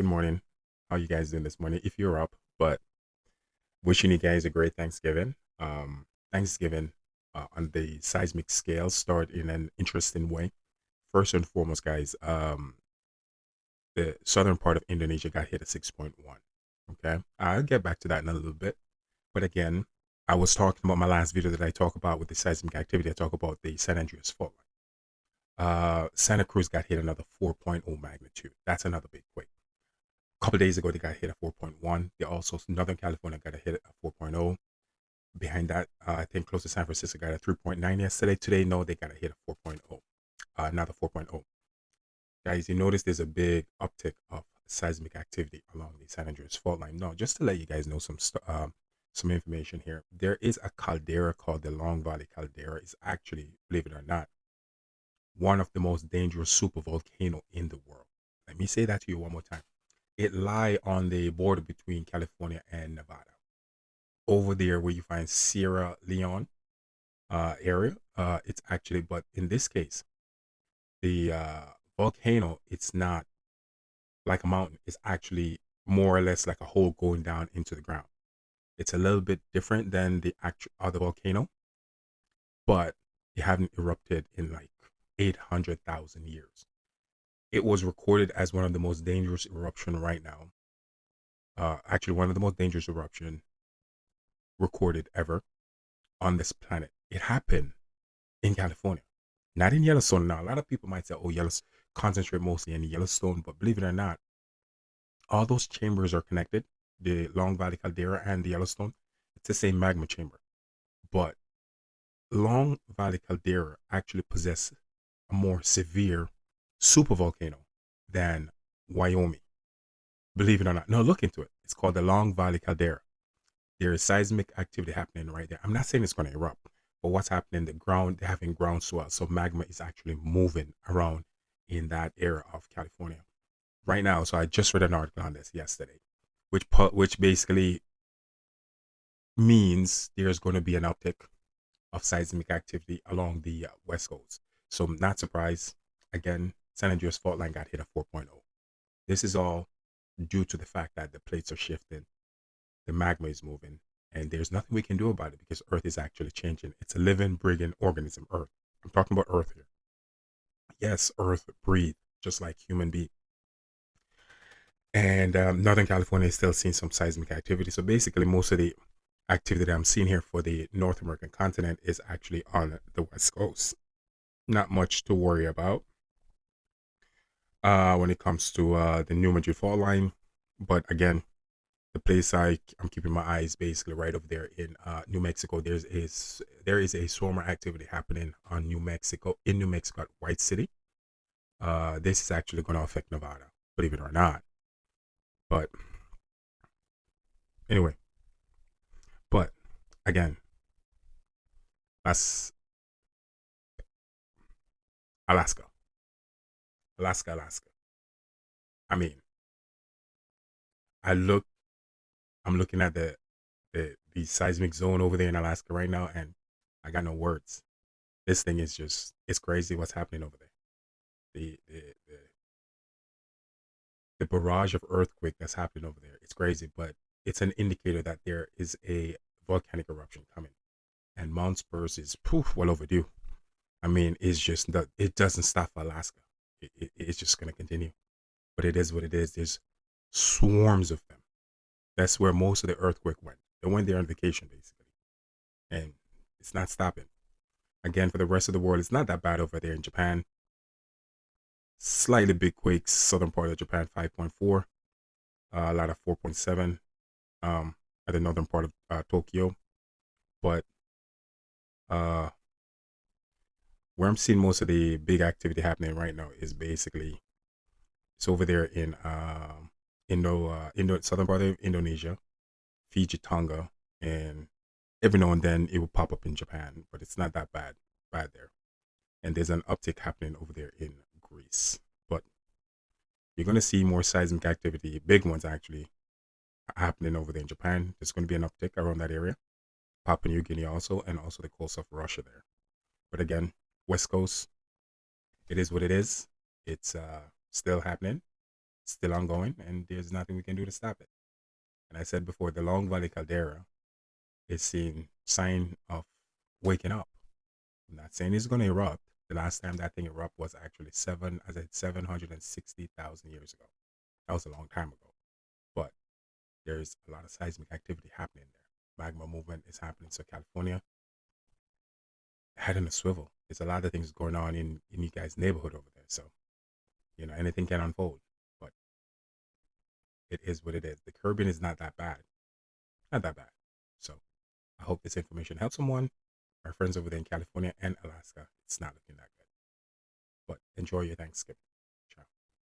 Good morning. How you guys doing this morning? If you're up, but wishing you guys a great Thanksgiving. Thanksgiving on the seismic scale start in an interesting way. First and foremost, guys, the southern part of Indonesia got hit at 6.1. Okay, I'll get back to that in a little bit. But again, I was talking about my last video that I talk about with the seismic activity. I talk about the San Andreas fault line. Santa Cruz got hit another 4.0 magnitude. That's another big quake. Couple days ago, they got hit at 4.1. They also, Northern California got a hit at 4.0. Behind that, I think close to San Francisco got a 3.9 yesterday. Today, no, they got a hit at 4.0. Another 4.0. Guys, you notice there's a big uptick of seismic activity along the San Andreas fault line. No, just to let you guys know some information here. There is a caldera called the Long Valley Caldera. It's actually, believe it or not, one of the most dangerous supervolcano in the world. Let me say that to you one more time. It lie on the border between California and Nevada. Over there where you find Sierra Leone area, it's actually, but in this case, the volcano, it's not like a mountain. It's actually more or less like a hole going down into the ground. It's a little bit different than the actual other volcano, but it haven't erupted in like 800,000 years. It was recorded as one of the most dangerous eruption right now. Actually, one of the most dangerous eruption recorded ever on this planet. It happened in California, not in Yellowstone. Now, a lot of people might say, "Oh, Yellowstone concentrate mostly in Yellowstone," but believe it or not, all those chambers are connected. The Long Valley Caldera and the Yellowstone, it's the same magma chamber, but Long Valley Caldera actually possess a more severe supervolcano than Wyoming. Believe it or not. No, look into it. It's called the Long Valley Caldera. There is seismic activity happening right there. I'm not saying it's going to erupt, but what's happening? The ground, they're having ground swell. So magma is actually moving around in that area of California right now. So I just read an article on this yesterday, which basically means there's going to be an uptick of seismic activity along the west coast. So I'm not surprised. Again, San Andreas fault line got hit at 4.0. This is all due to the fact that the plates are shifting, the magma is moving, and there's nothing we can do about it because Earth is actually changing. It's a living, breathing organism, Earth. I'm talking about Earth here. Yes, Earth breathe just like human being. And Northern California is still seeing some seismic activity. So basically, most of the activity that I'm seeing here for the North American continent is actually on the West Coast. Not much to worry about when it comes to the New Madrid fault line. But again, the place I'm keeping my eyes basically right over there in New Mexico. There is a swarmer activity happening on New Mexico at White City. This is actually going to affect Nevada, believe it or not. But anyway, but again, that's Alaska, Alaska. I mean, I look, I'm looking at the seismic zone over there in Alaska right now, and I got no words. This thing is just it's crazy what's happening over there. The barrage of earthquake that's happening over there. It's crazy, but it's an indicator that there is a volcanic eruption coming, and Mount Spurs is poof well overdue. I mean, it doesn't stop for Alaska. It's just going to continue, but it is what it is. There's swarms of them. That's where most of the earthquake went. They went there on vacation basically, and it's not stopping. Again, for the rest of the world, it's not that bad over there in Japan. Slightly big quakes, southern part of Japan, 5.4, a lot of 4.7 at the northern part of Tokyo. But uh, where I'm seeing most of the big activity happening right now is basically it's over there in southern part of Indonesia, Fiji, Tonga, and every now and then it will pop up in Japan, but it's not that bad there. And there's an uptick happening over there in Greece. But you're gonna see more seismic activity, big ones actually, happening over there in Japan. There's gonna be an uptick around that area. Papua New Guinea also, and also the coast of Russia there. But again, West Coast, it is what it is. It's still happening. still ongoing, and there's nothing we can do to stop it. And I said before, the Long Valley caldera is seeing sign of waking up. I'm not saying it's going to erupt. The last time that thing erupted was actually 760,000 years ago. That was a long time ago. But there's a lot of seismic activity happening there. Magma movement is happening. So California, head in a swivel. There's a lot of things going on in you guys' neighborhood over there. So, anything can unfold. But it is what it is. The Caribbean is not that bad. Not that bad. So I hope this information helps someone. Our friends over there in California and Alaska, it's not looking that good. But enjoy your Thanksgiving.